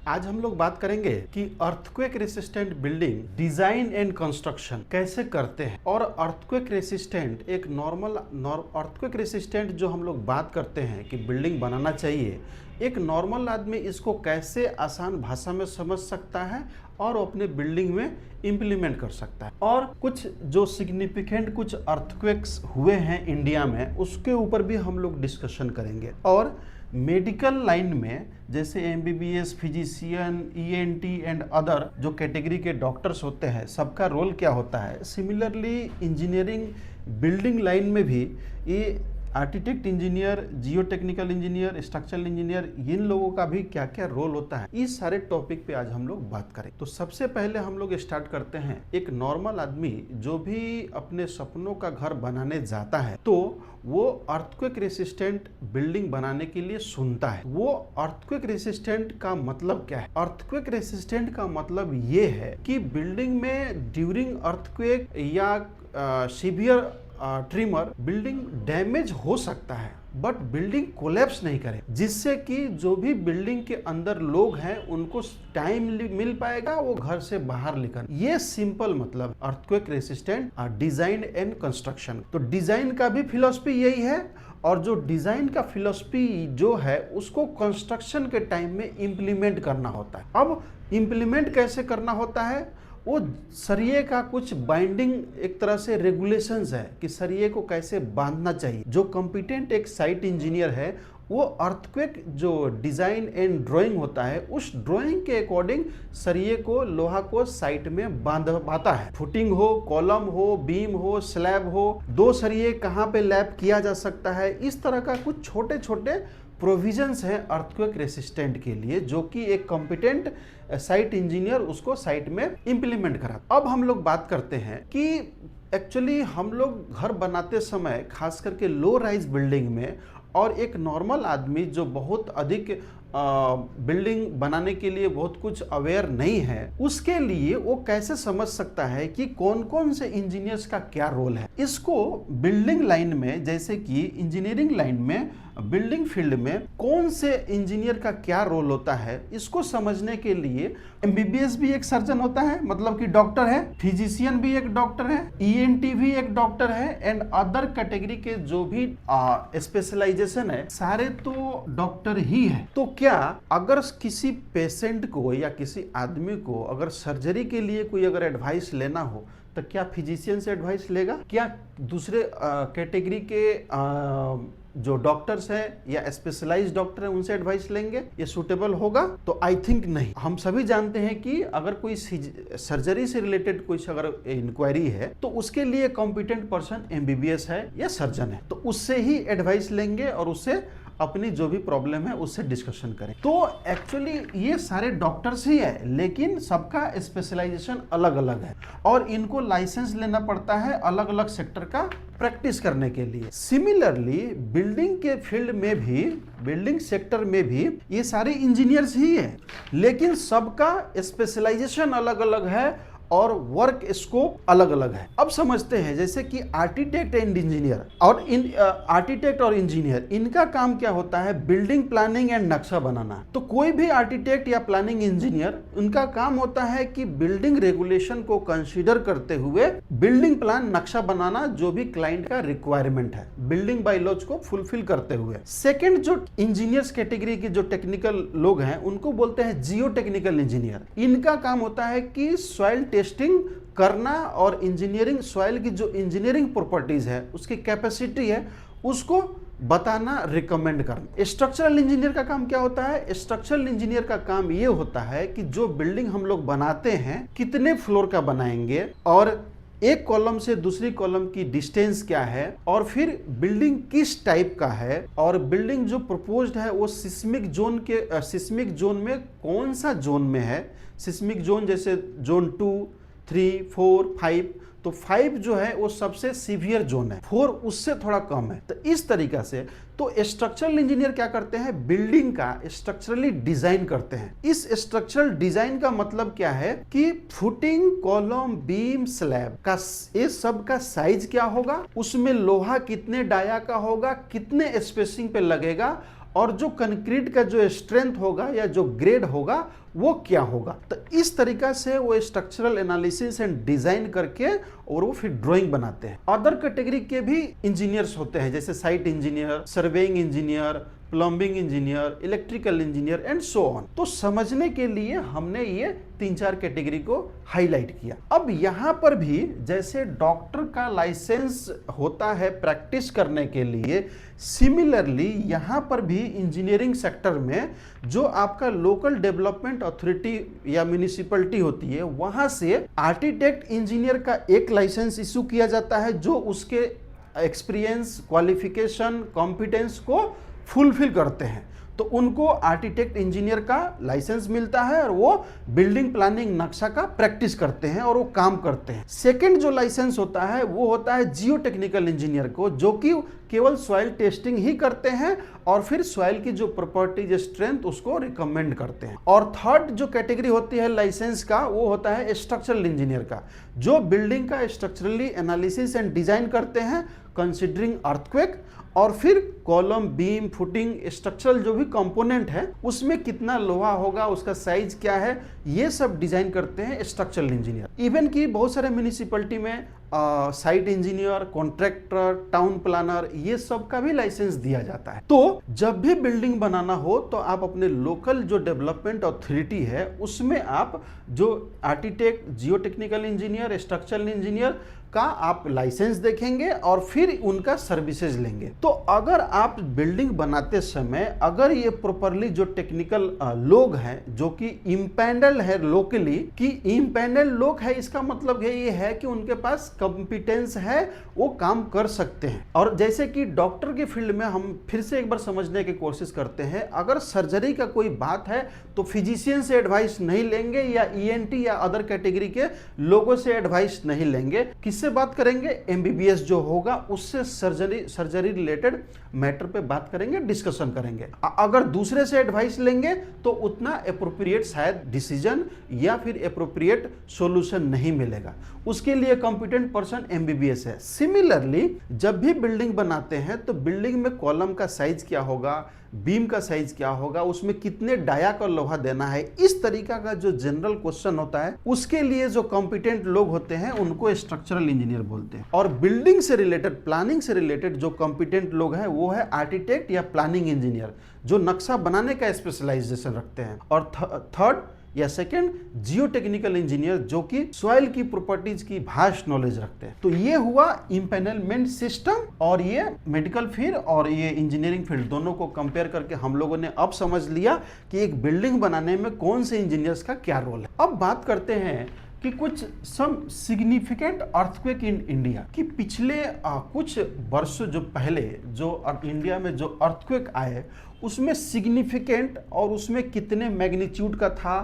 आज हम लोग बात करेंगे कि earthquake resistant building design and construction कैसे करते हैं। और अर्थक्वेक रेसिस्टेंट एक नॉर्मल अर्थक्वेक रेसिस्टेंट जो हम लोग बात करते हैं कि बिल्डिंग बनाना चाहिए, एक नॉर्मल आदमी इसको कैसे आसान भाषा में समझ सकता है और अपने बिल्डिंग में इम्प्लीमेंट कर सकता है। और कुछ जो सिग्निफिकेंट कुछ अर्थक्वेक्स हुए हैं इंडिया में, उसके ऊपर भी हम लोग डिस्कशन करेंगे। और मेडिकल लाइन में जैसे MBBS, physician, ENT and other जो कैटेगरी के डॉक्टर्स होते हैं, सबका रोल क्या होता है। सिमिलरली इंजीनियरिंग बिल्डिंग लाइन में भी ये architect engineer, geotechnical engineer, structural engineer, इन लोगों का भी क्या क्या रोल होता है, इस सारे टॉपिक पे आज हम लोग बात करें। तो सबसे पहले हम लोग स्टार्ट करते हैं, एक नॉर्मल आदमी जो भी अपने सपनों का घर बनाने जाता है तो वो अर्थक्वेक रेसिस्टेंट बिल्डिंग बनाने के लिए सुनता है। वो अर्थक्वेक रेसिस्टेंट का मतलब क्या है? अर्थक्वेक रेसिस्टेंट का मतलब ये है कि बिल्डिंग में ड्यूरिंग अर्थक्वेक या सीवियर ट्रिमर बिल्डिंग डैमेज हो सकता है, बट बिल्डिंग कोलैप्स नहीं करे, जिससे कि जो भी बिल्डिंग के अंदर लोग हैं उनको टाइम मिल पाएगा वो घर से बाहर निकल। ये सिंपल मतलब earthquake resistant design and construction. तो डिजाइन का भी फिलॉसफी यही है, और जो डिजाइन का फिलॉसफी जो है उसको कंस्ट्रक्शन के टाइम में इंप्लीमेंट करना होता है। अब इंप्लीमेंट कैसे करना होता है? वो सरिये का कुछ बाइंडिंग एक तरह से रेगुलेशंस है कि सरिये को कैसे बांधना चाहिए। जो कॉम्पिटेंट एक साइट इंजीनियर है वो अर्थक्वेक जो डिजाइन एंड ड्राइंग होता है, उस ड्राइंग के अकॉर्डिंग सरिये को, लोहा को साइट में बांधता है। फुटिंग हो, कॉलम हो, बीम हो, स्लैब हो, दो सरिये कहाँ पे लैप किया जा सकता है, इस तरह का कुछ छोटे छोटे प्रोविजंस हैं अर्थक्वेक रेसिस्टेंट के लिए, जो कि एक कॉम्पिटेंट साइट इंजीनियर उसको साइट में इंप्लीमेंट करा। अब हम लोग बात करते हैं कि एक्चुअली हम लोग घर बनाते समय खास करके लो राइज बिल्डिंग में, और एक नॉर्मल आदमी जो बहुत अधिक बिल्डिंग बनाने के लिए बहुत कुछ अवेयर नहीं है, उसके लिए वो कैसे समझ सकता है कि कौन कौन से इंजीनियर्स का क्या रोल है। इसको बिल्डिंग लाइन में, जैसे कि इंजीनियरिंग लाइन में, बिल्डिंग फील्ड में कौन से इंजीनियर का क्या रोल होता है, इसको समझने के लिए एमबीबीएस भी एक सर्जन होता है, मतलब कि डॉक्टर है, फिजिशियन भी एक डॉक्टर है, ईएनटी भी एक डॉक्टर है, एंड अदर कैटेगरी के जो भी स्पेशलाइजेशन है सारे तो डॉक्टर ही है। तो क्या अगर किसी पेशेंट को या किसी आदमी को अगर सर्जरी के लिए कोई अगर एडवाइस लेना हो तो क्या फिजिशियन से एडवाइस लेगा? क्या दूसरे कैटेगरी के जो डॉक्टर्स हैं या स्पेशलाइज्ड डॉक्टर हैं उनसे एडवाइस लेंगे? ये सूटेबल होगा? तो आई थिंक नहीं। हम सभी जानते हैं कि अगर कोई सर्जरी से रिलेटेड कोई अगर इंक्वायरी है तो उसके लिए कॉम्पिटेंट पर्सन एमबीबीएस है या सर्जन है, तो उससे ही एडवाइस लेंगे और उससे अपनी जो भी प्रॉब्लम है उससे डिस्कशन करें। तो एक्चुअली ये सारे डॉक्टर्स ही है, लेकिन सबका स्पेशलाइजेशन अलग अलग है और इनको लाइसेंस लेना पड़ता है अलग अलग सेक्टर का प्रैक्टिस करने के लिए। सिमिलरली बिल्डिंग के फील्ड में भी, बिल्डिंग सेक्टर में भी ये सारे इंजीनियर्स ही है, लेकिन सबका स्पेशलाइजेशन अलग अलग है और वर्क स्कोप अलग अलग है। अब समझते हैं जैसे कि आर्किटेक्ट एंड इंजीनियर, और आर्किटेक्ट और इंजीनियर, इनका काम क्या होता है? बिल्डिंग प्लानिंग एंड नक्शा बनाना। तो कोई भी आर्किटेक्ट या प्लानिंग इंजीनियर, उनका काम होता है कि बिल्डिंग रेगुलेशन को कंसीडर करते हुए बिल्डिंग प्लान, नक्शा बनाना, जो भी क्लाइंट का रिक्वायरमेंट है, बिल्डिंग बायलॉज को फुलफिल करते हुए। सेकेंड, जो इंजीनियर्स कैटेगरी के जो टेक्निकल लोग हैं उनको बोलते हैं जियो टेक्निकल इंजीनियर। इनका काम होता है कि सॉइल टेस्टिंग करना और इंजीनियरिंग, सॉइल की जो इंजीनियरिंग प्रॉपर्टीज है, उसकी कैपेसिटी है, उसको बताना, रिकमेंड करना। स्ट्रक्चरल इंजीनियर का काम क्या होता है? स्ट्रक्चरल इंजीनियर का काम ये होता है कि जो बिल्डिंग हम लोग बनाते हैं कितने फ्लोर का बनाएंगे, और एक कॉलम से दूसरी कॉलम की डिस्टेंस क्या है, और फिर बिल्डिंग किस टाइप का है, और बिल्डिंग जो प्रपोज्ड है वो सिस्मिक जोन के सिस्मिक जोन में कौन सा जोन में है। सिस्मिक जोन जैसे जोन 2, 3, 4, 5, तो 5 जो है वो सबसे सीवियर जोन है, 4 उससे थोड़ा कम है। तो इस तरीका से तो स्ट्रक्चरल इंजीनियर क्या करते हैं? बिल्डिंग का स्ट्रक्चरली डिजाइन करते हैं। इस स्ट्रक्चरल डिजाइन का मतलब क्या है कि फुटिंग, कॉलम, बीम, स्लैब का ये सब का साइज क्या होगा, उसमें लोहा कितने डाया का होगा, कितने स्पेसिंग पे लगेगा, और जो कंक्रीट का जो स्ट्रेंथ होगा या जो ग्रेड होगा वो क्या होगा। तो इस तरीका से वो स्ट्रक्चरल एनालिसिस एंड डिजाइन करके और वो फिर ड्राइंग बनाते हैं। अदर कैटेगरी के भी इंजीनियर्स होते हैं, जैसे site engineer, surveying engineer, plumbing engineer, electrical engineer and so on. तो समझने के लिए हमने ये 3-4 कैटेगरी को हाईलाइट किया। अब यहाँ पर भी जैसे डॉक्टर का लाइसेंस होता है प्रैक्टिस करने के लिए, सिमिलरली यहाँ पर भी इंजीनियरिंग सेक्टर में जो आपका लोकल डेवलपमेंट अथॉरिटी या म्यूनिसिपैलिटी होती है, वहाँ से आर्किटेक्ट इंजीनियर का एक लाइसेंस इशू किया जाता है जो उसके एक्सपीरियंस, क्वालिफिकेशन, कॉम्पिटेंस को फुलफिल करते हैं। तो उनको आर्किटेक्ट इंजीनियर का लाइसेंस मिलता है और वो बिल्डिंग प्लानिंग नक्शा का प्रैक्टिस करते हैं और वो काम करते हैं। सेकंड जो लाइसेंस होता है वो होता है जियो टेक्निकल इंजीनियर को, जो कि केवल सॉइल टेस्टिंग ही करते हैं और फिर सॉइल की जो प्रॉपर्टीज स्ट्रेंथ उसको रिकमेंड करते हैं। और थर्ड जो कैटेगरी होती है लाइसेंस का वो होता है स्ट्रक्चरल इंजीनियर का, जो बिल्डिंग का स्ट्रक्चरली एनालिसिस एंड डिजाइन करते हैं कंसिडरिंग अर्थक्वेक, और फिर कॉलम, बीम, फुटिंग, स्ट्रक्चरल जो भी कंपोनेंट है उसमें कितना लोहा होगा, उसका साइज क्या है, ये सब डिजाइन करते हैं स्ट्रक्चरल इंजीनियर। इवन कि बहुत सारे म्यूनिसिपैलिटी में site engineer, contractor, town planner, ये सब का भी लाइसेंस दिया जाता है। तो जब भी बिल्डिंग बनाना हो तो आप अपने लोकल जो डेवलपमेंट अथॉरिटी है उसमें आप जो आर्किटेक्ट, जियो टेक्निकल इंजीनियर, स्ट्रक्चरल इंजीनियर का आप लाइसेंस देखेंगे और फिर उनका सर्विसेज लेंगे। तो अगर आप बिल्डिंग बनाते समय अगर ये प्रॉपरली जो टेक्निकल लोग हैं जो कि इम्पैनल है लोकली, कि इम्पैनल लोग है इसका मतलब ये है कि उनके पास कॉम्पिटेंस है, वो काम कर सकते हैं। और जैसे कि डॉक्टर के फील्ड में हम फिर से एक बार समझने की कोशिश करते हैं, अगर सर्जरी का कोई बात है तो फिजिशियन से एडवाइस नहीं लेंगे या ईएनटी या अदर कैटेगरी के लोगों से एडवाइस नहीं लेंगे। किससे बात करेंगे? एमबीबीएस जो होगा उससे सर्जरी रिलेटेड मैटर पे बात करेंगे, डिस्कशन करेंगे। अगर दूसरे से एडवाइस लेंगे तो उतना अप्रोप्रिएट शायद डिसीजन या फिर अप्रोप्रिएट सॉल्यूशन नहीं मिलेगा। उसके लिए कॉम्पिटेंट पर्सन एमबीबीएस है। सिमिलरली जब भी बिल्डिंग बनाते हैं तो बिल्डिंग में कॉलम का साइज क्या होगा, बीम का साइज क्या होगा, उसमें कितने डाया का लोहा देना है, इस तरीका का जो जनरल क्वेश्चन होता है उसके लिए जो कॉम्पिटेंट लोग होते हैं उनको स्ट्रक्चरल इंजीनियर बोलते हैं। और बिल्डिंग से रिलेटेड, प्लानिंग से रिलेटेड जो कॉम्पिटेंट लोग हैं वो है आर्किटेक्ट या प्लानिंग इंजीनियर, जो नक्शा बनाने का स्पेशलाइजेशन रखते हैं। और थर्ड या सेकंड जियो टेक्निकल इंजीनियर, जो कि सॉइल की प्रॉपर्टीज की भास्ट नॉलेज रखते हैं। तो ये हुआ इम्पैनलमेंट सिस्टम, और ये मेडिकल फील्ड और ये इंजीनियरिंग फील्ड दोनों को कंपेयर करके हम लोगों ने अब समझ लिया कि एक बिल्डिंग बनाने में कौन से इंजीनियर्स का क्या रोल है। अब बात करते हैं कि कुछ some significant earthquake in India, कि पिछले कुछ वर्षों जो पहले जो इंडिया में जो अर्थक्वेक आए उसमें सिग्निफिकेंट और उसमें कितने मैग्नीट्यूड का था,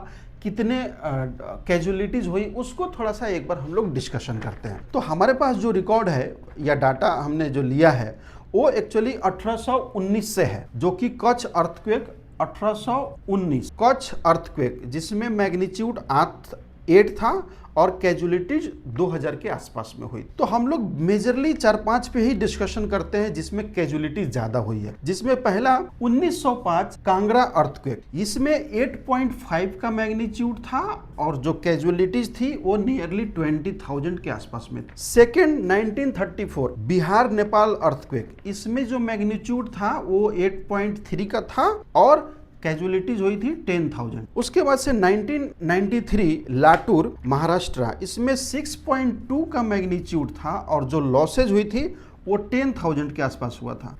कितने कैजुअलिटीज हुई, उसको थोड़ा सा एक बार हम लोग डिस्कशन करते हैं। तो हमारे पास जो रिकॉर्ड है या डाटा हमने जो लिया है वो एक्चुअली 1819 से है, जो कि कच्छ अर्थक्वेक 1819 कच्छ अर्थक्वेक, जिसमें मैग्नीट्यूड 8 था और कैजुअलिटीज 2000 के आसपास में हुई। तो हम लोग मेजरली 4-5 पे ही डिस्कशन करते हैं जिसमें कैजुअलिटीज ज्यादा हुई है। जिसमें पहला 1905 कांगड़ा अर्थक्वेक, इसमें 8.5 का मैग्नीट्यूड था और जो कैजुअलिटीज थी वो नियरली 20,000 के आसपास में थी। सेकेंड 1934 बिहार नेपाल अर्थक्वेक, इसमें जो मैग्नीट्यूड था वो 8.3 का था और कैजुअलिटीज हुई थी 10,000। उसके बाद से 1993 लातूर महाराष्ट्र, इसमें 6.2 का मैग्नीट्यूड था और जो लॉसेज हुई थी वो 10,000 के आसपास हुआ था।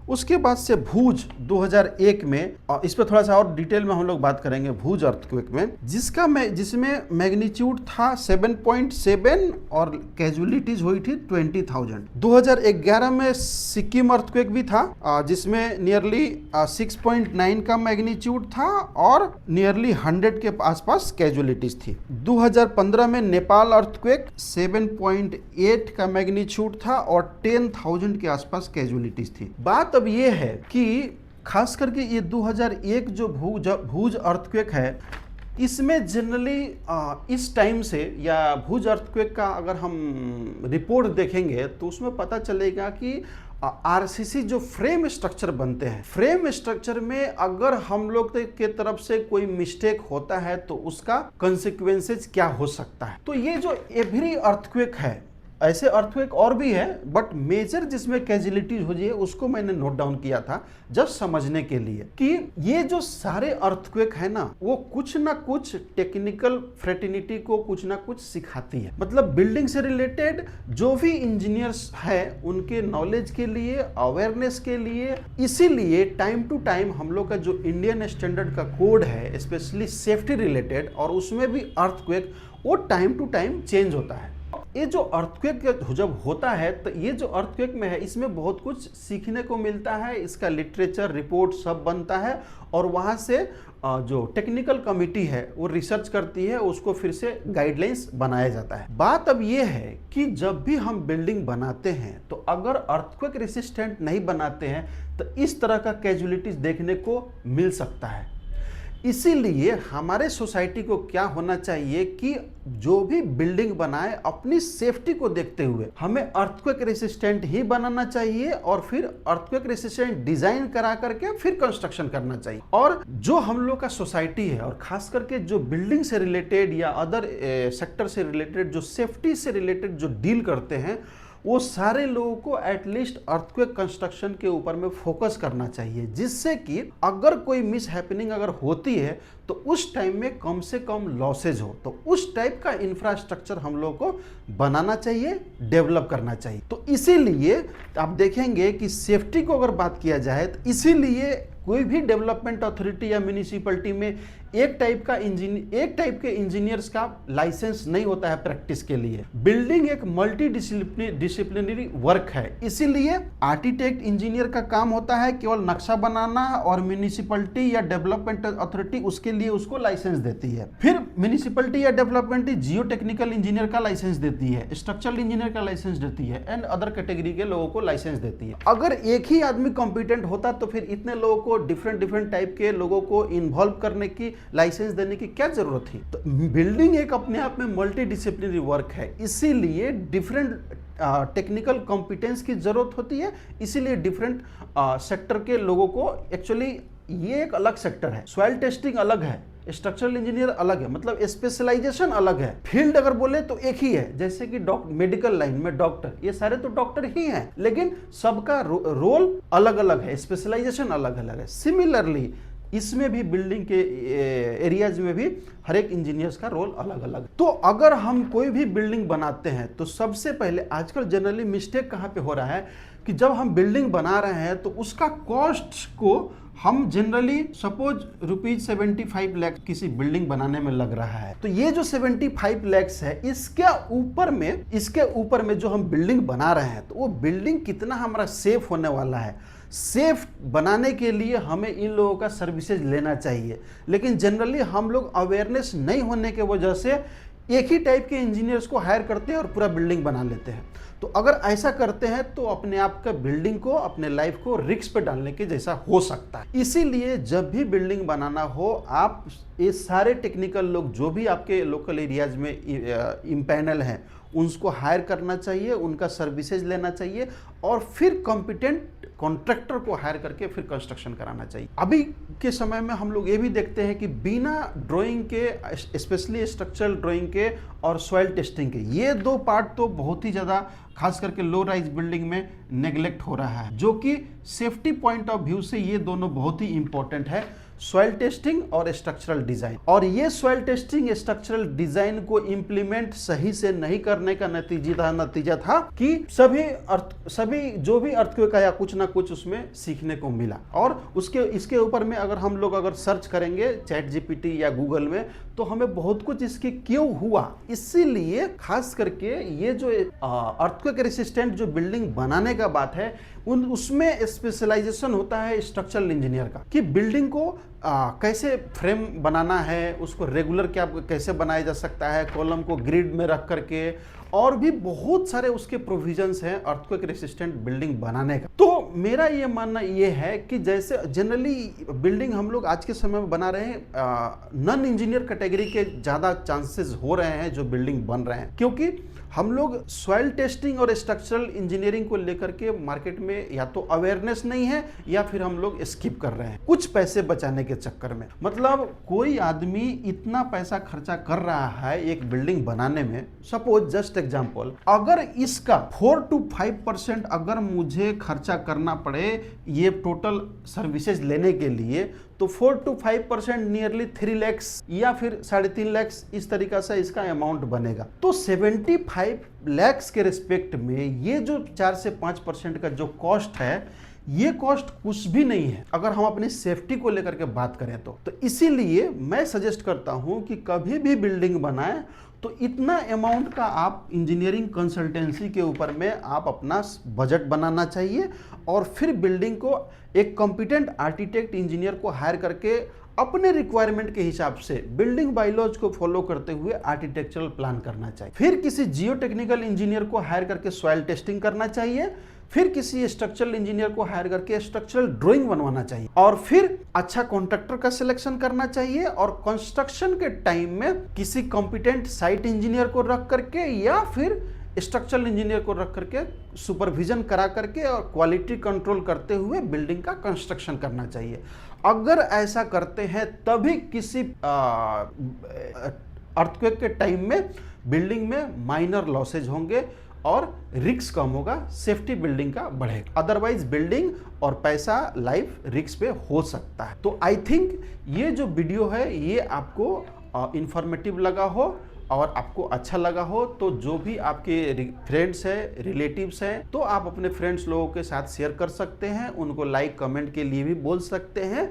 उसके बाद से भूज 2001 में, और इस पर थोड़ा सा और डिटेल में हम लोग बात करेंगे भूज अर्थक्वेक में, जिसमें मैग्नीट्यूड था 7.7 और कैजुअलिटीज हुई थी 20,000। 2011 में सिक्किम अर्थक्वेक भी था, जिसमें नियरली 6.9 का मैग्नीट्यूड था और नियरली 100 के आसपास कैजुअलिटीज थी। 2015 में नेपाल अर्थक्वेक 7.8 का मैग्नीट्यूड था और 10,000 के आसपास कैजुअलिटीज थी। बात अब ये है कि खास करके ये 2001 जो भूज अर्थक्वेक है, इसमें जनरली इस टाइम से या भूज अर्थक्वेक का अगर हम रिपोर्ट देखेंगे तो उसमें पता चलेगा कि आरसीसी जो फ्रेम स्ट्रक्चर बनते हैं, फ्रेम स्ट्रक्चर में अगर हम लोग के तरफ से कोई मिस्टेक होता है तो उसका कंसिक्वेंसेज क्या हो सकता है। तो ये जो एवरी अर्थक्वेक है, ऐसे अर्थक्वेक और भी है, बट मेजर जिसमें कैजुअलिटीज हो जाए उसको मैंने नोट डाउन किया था जस्ट समझने के लिए कि ये जो सारे अर्थक्वेक है ना, वो कुछ ना कुछ टेक्निकल फ्रेटर्निटी को कुछ ना कुछ सिखाती है। मतलब बिल्डिंग से रिलेटेड जो भी इंजीनियर्स है उनके नॉलेज के लिए, अवेयरनेस के लिए, इसीलिए टाइम टू टाइम हम लोग का जो इंडियन स्टैंडर्ड का कोड है स्पेशली सेफ्टी रिलेटेड, और उसमें भी अर्थक्वेक वो टाइम टू टाइम चेंज होता है। ये जो अर्थक्वेक जब होता है तो ये जो अर्थक्वेक में है इसमें बहुत कुछ सीखने को मिलता है, इसका लिटरेचर रिपोर्ट सब बनता है और वहाँ से जो टेक्निकल कमिटी है वो रिसर्च करती है, उसको फिर से गाइडलाइंस बनाया जाता है। बात अब ये है कि जब भी हम बिल्डिंग बनाते हैं तो अगर अर्थक्वेक रेसिस्टेंट नहीं बनाते हैं तो इस तरह का कैजुअलिटीज देखने को मिल सकता है। इसीलिए हमारे सोसाइटी को क्या होना चाहिए कि जो भी बिल्डिंग बनाए अपनी सेफ्टी को देखते हुए हमें अर्थक्वेक रेसिस्टेंट ही बनाना चाहिए और फिर अर्थक्वेक रेसिस्टेंट डिजाइन करा करके फिर कंस्ट्रक्शन करना चाहिए। और जो हम लोग का सोसाइटी है और खास करके जो बिल्डिंग से रिलेटेड या अदर सेक्टर से रिलेटेड जो सेफ्टी से रिलेटेड जो डील करते हैं वो सारे लोगों को एटलीस्ट अर्थक्वेक कंस्ट्रक्शन के ऊपर में फोकस करना चाहिए, जिससे कि अगर कोई मिस हैपनिंग अगर होती है तो उस टाइम में कम से कम लॉसेज हो। तो उस टाइप का इंफ्रास्ट्रक्चर हम लोग को बनाना चाहिए, डेवलप करना चाहिए। तो इसीलिए आप देखेंगे कि सेफ्टी को अगर बात किया जाए तो इसीलिए कोई भी डेवलपमेंट अथॉरिटी या म्यूनिसिपैलिटी में एक टाइप के इंजीनियर्स का लाइसेंस नहीं होता है प्रैक्टिस के लिए। बिल्डिंग एक मल्टी डिसिप्लिनरी वर्क है, इसीलिए आर्किटेक्ट इंजीनियर का काम होता है केवल नक्शा बनाना और म्यूनिसिपैलिटी या डेवलपमेंट अथॉरिटी उसके लिए उसको लाइसेंस देती है। फिर म्यूनिसिपैलिटी या डेवलपमेंट जियो टेक्निकल इंजीनियर का लाइसेंस देती है, स्ट्रक्चरल इंजीनियर का लाइसेंस देती है एंड अदर कैटेगरी के लोगों को लाइसेंस देती है। अगर एक ही आदमी कॉम्पिटेंट होता तो फिर इतने लोगों को डिफरेंट टाइप के लोगों को इन्वॉल्व करने की, लाइसेंस देने की क्या जरूरत थी। तो बिल्डिंग एक अपने आप में मल्टी डिसिप्लिनरी वर्क है, इसीलिए डिफरेंट टेक्निकल कॉम्पिटेंस की जरूरत होती है। इसीलिए डिफरेंट सेक्टर के लोगों को, एक्चुअली ये एक अलग सेक्टर है, सॉइल टेस्टिंग अलग है, स्ट्रक्चरल इंजीनियर अलग है, मतलब स्पेशलाइजेशन अलग है। फील्ड अगर बोले तो एक ही है, जैसे कि मेडिकल लाइन में डॉक्टर, ये सारे तो डॉक्टर ही हैं, लेकिन सबका रोल अलग अलग है, स्पेशलाइजेशन अलग अलग है। सिमिलरली इसमें भी बिल्डिंग के एरियाज में भी हर एक इंजीनियर्स का रोल अलग अलग। तो अगर हम कोई भी बिल्डिंग बनाते हैं तो सबसे पहले आजकल जनरली मिस्टेक कहाँ पे हो रहा है कि जब हम बिल्डिंग बना रहे हैं तो उसका कॉस्ट को हम जनरली सपोज ₹75 लाख किसी बिल्डिंग बनाने में लग रहा है, तो ये जो 75 लाख है इसके ऊपर में जो हम बिल्डिंग बना रहे हैं तो वो बिल्डिंग कितना हमारा सेफ होने वाला है। सेफ बनाने के लिए हमें इन लोगों का सर्विसेज लेना चाहिए, लेकिन जनरली हम लोग अवेयरनेस नहीं होने के वजह से एक ही टाइप के इंजीनियर्स को हायर करते हैं और पूरा बिल्डिंग बना लेते हैं। तो अगर ऐसा करते हैं तो अपने आप का बिल्डिंग को, अपने लाइफ को रिस्क पे डालने के जैसा हो सकता है। इसीलिए जब भी बिल्डिंग बनाना हो, आप ये सारे टेक्निकल लोग जो भी आपके लोकल एरियाज में इम्पैनल हैं उनको हायर करना चाहिए, उनका सर्विसेज लेना चाहिए और फिर कॉम्पिटेंट कॉन्ट्रैक्टर को हायर करके फिर कंस्ट्रक्शन कराना चाहिए। अभी के समय में हम लोग ये भी देखते हैं कि बिना ड्राइंग के, स्पेशली स्ट्रक्चरल ड्राइंग के और सॉइल टेस्टिंग के, ये दो पार्ट तो बहुत ही ज़्यादा खास करके लो राइज बिल्डिंग में नेग्लेक्ट हो रहा है, जो कि सेफ्टी पॉइंट ऑफ व्यू से ये दोनों बहुत ही इंपॉर्टेंट है, सॉइल टेस्टिंग और स्ट्रक्चरल डिजाइन। और ये सॉइल टेस्टिंग, स्ट्रक्चरल डिजाइन को इंप्लीमेंट सही से नहीं करने का नतीजा था कि सभी जो भी अर्थक्वेक आया कुछ ना कुछ उसमें सीखने को मिला। और इसके ऊपर में अगर सर्च करेंगे चैट जीपीटी या गूगल में तो हमें बहुत कुछ इसके क्यों हुआ। इसीलिए खास करके ये जो अर्थक्वेक रेसिस्टेंट जो बिल्डिंग बनाने का बात है उसमें स्पेशलाइजेशन होता है स्ट्रक्चरल इंजीनियर का, कि बिल्डिंग को कैसे फ्रेम बनाना है, उसको रेगुलर कैसे बनाया जा सकता है, कॉलम को ग्रिड में रख करके और भी बहुत सारे उसके प्रोविजंस हैं अर्थक्वेक रेसिस्टेंट बिल्डिंग बनाने का। तो मेरा ये मानना ये है कि जैसे जनरली बिल्डिंग हम लोग आज के समय में बना रहे हैं, नॉन इंजीनियर कैटेगरी के ज़्यादा चांसेस हो रहे हैं जो बिल्डिंग बन रहे हैं, क्योंकि हम लोग सॉइल टेस्टिंग और स्ट्रक्चरल इंजीनियरिंग को लेकर के मार्केट में या तो अवेयरनेस नहीं है या फिर हम लोग स्किप कर रहे हैं कुछ पैसे बचाने के चक्कर में। मतलब कोई आदमी इतना पैसा खर्चा कर रहा है एक बिल्डिंग बनाने में, सपोज जस्ट एग्जांपल, अगर इसका 4 to 5% अगर मुझे खर्चा करना पड़े ये टोटल सर्विसेज लेने के लिए, तो 4 to 5% नियरली 3 lakhs या फिर 3.5 lakhs इस तरीका से इसका अमाउंट बनेगा। तो 75 lakhs के रिस्पेक्ट में ये जो 4 से 5% का जो कॉस्ट है, ये कॉस्ट कुछ भी नहीं है अगर हम अपनी सेफ्टी को लेकर के बात करें तो इसीलिए मैं सजेस्ट करता हूं कि कभी भी बिल्डिंग बनाएं तो इतना अमाउंट का आप इंजीनियरिंग कंसल्टेंसी के ऊपर में आप अपना बजट बनाना चाहिए और फिर बिल्डिंग को एक कॉम्पिटेंट आर्किटेक्ट इंजीनियर को हायर करके अपने रिक्वायरमेंट के हिसाब से बिल्डिंग बायलॉज को फॉलो करते हुए आर्किटेक्चरल प्लान करना चाहिए। फिर किसी जियो टेक्निकल इंजीनियर को हायर करके सॉइल टेस्टिंग करना चाहिए, फिर किसी स्ट्रक्चरल इंजीनियर को हायर करके स्ट्रक्चरल ड्राइंग बनवाना चाहिए और फिर अच्छा कॉन्ट्रैक्टर का सिलेक्शन करना चाहिए और कंस्ट्रक्शन के टाइम में किसी कॉम्पिटेंट साइट इंजीनियर को रख करके या फिर स्ट्रक्चरल इंजीनियर को रख करके सुपरविजन करा करके और क्वालिटी कंट्रोल करते हुए बिल्डिंग का कंस्ट्रक्शन करना चाहिए। अगर ऐसा करते हैं तभी किसी अर्थक्वेक के टाइम में बिल्डिंग में माइनर लॉसेज होंगे और रिस्क कम होगा, सेफ्टी बिल्डिंग का बढ़ेगा। अदरवाइज बिल्डिंग और पैसा लाइफ रिस्क पे हो सकता है। तो आई थिंक ये जो वीडियो है ये आपको इंफॉर्मेटिव लगा हो और आपको अच्छा लगा हो, तो जो भी आपके फ्रेंड्स हैं, रिलेटिव्स हैं, तो आप अपने फ्रेंड्स लोगों के साथ शेयर कर सकते हैं, उनको लाइक कमेंट के लिए भी बोल सकते हैं।